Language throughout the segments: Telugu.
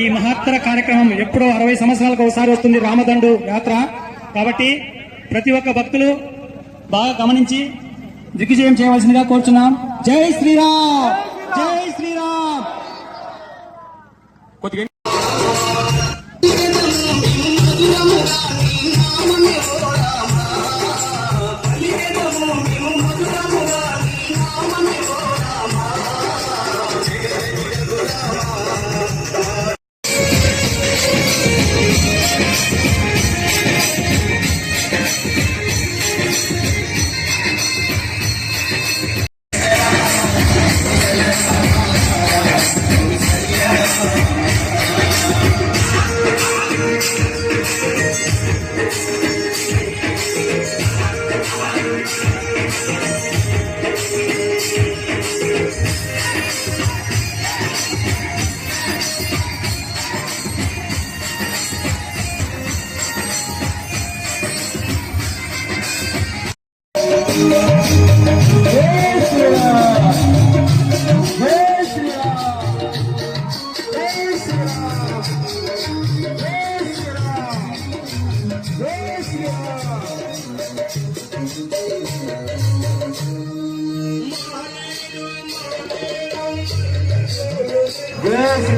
ఈ మహత్తర కార్యక్రమం ఎప్పుడో 60 సంవత్సరాలకు ఒకసారి వస్తుంది రామదండు యాత్ర. కాబట్టి ప్రతి ఒక్క భక్తులు బాగా గమనించి దిగ్విజయం చేయవలసిందిగా కోరుచున్నాం. జై శ్రీరామ్, జై శ్రీరామ్. కొద్దిగా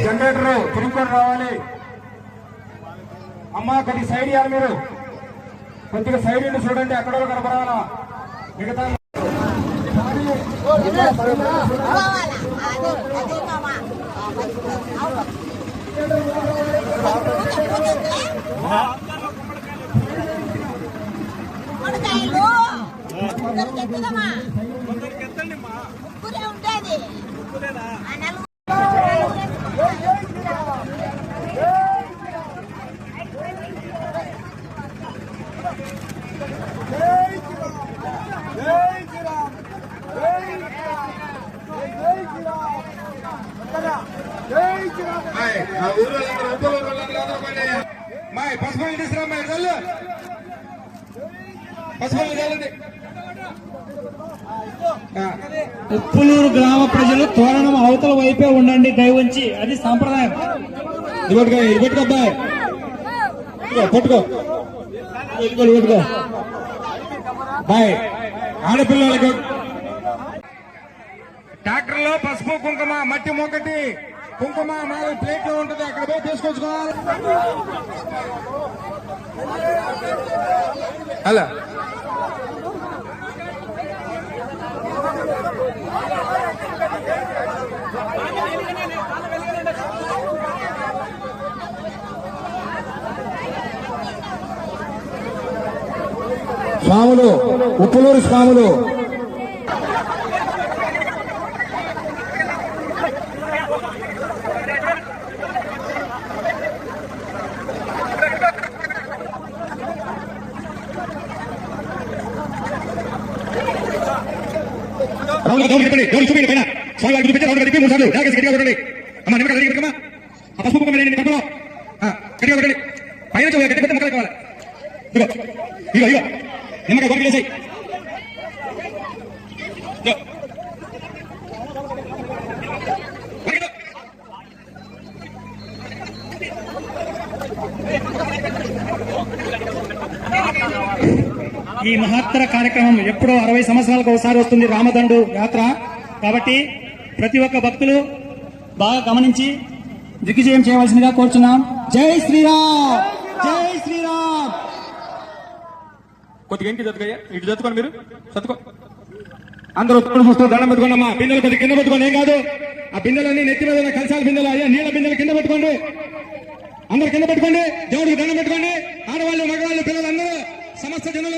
జనరేటర్ తిరుగుకొని రావాలి. అమ్మా కొద్దిగా సైడ్ ఇవ్వాలి, మీరు కొద్దిగా సైడ్ నుండి చూడండి, అక్కడ కనపడాలా. మిగతా ఉప్పులూరు గ్రామ ప్రజలు తోరణం అవతల వైపే ఉండండి దయవుంచి, అది సాంప్రదాయం. పట్టుకో బాయ్. ఆడపిల్లలకు ట్రాక్టర్ లో పసుపు కుంకుమ మట్టి మొక్కటి కుంకుమ 4 ప్లేట్లు ఉంటుంది, అక్కడ పోయి తీసుకొచ్చుకోవాలి. అలా స్వాములు, ఉప్పులూరు స్వాములు చూపించండి పైన స్వామి చూపించి రౌండ్ కలిపి 3 సార్లు గట్టిగా కొట్టండి. అమ్మా నిమ్మకాయ గట్టిగా ఆ పసుపు కుంకుమ కడుపులో గట్టిగా కొట్టండి. పైన గట్టి పెట్టి ముక్కలు కావాలి. ఇగో ఇగో ఇగో నిమ్మకాయ కొరికి వేసాయి. ఈ మహత్తర కార్యక్రమం ఎప్పుడో 60 సంవత్సరాలకు ఒకసారి వస్తుంది రామదండు యాత్ర. కాబట్టి ప్రతి ఒక్క భక్తులు బాగా గమనించి దిగ్విజయం చేయవలసిందిగా కోరుచున్నాం. జై శ్రీరామ్, జై శ్రీరామ్. కొద్దిగా ఇంటి చదువుకయ్యా, ఇటు చదువుకోండి, మీరు చదువుకో. అందరూ చూస్తూ దండం పెట్టుకోండి. అమ్మా బిందెలు కొద్దిగా కింద పెట్టుకోండి, ఏం కాదు. ఆ బిందెలన్నీ నెత్తి మీద కలిసాల బిందెలు, అయ్యా నీళ్ళ బిందెలు కింద పెట్టుకోండి. అందరు కింద పెట్టుకోండి, దేవుడికి దండం పెట్టుకోండి. ఆడవాళ్ళు, మగవాళ్ళు, పిల్లలు అందరూ సమస్త జనులు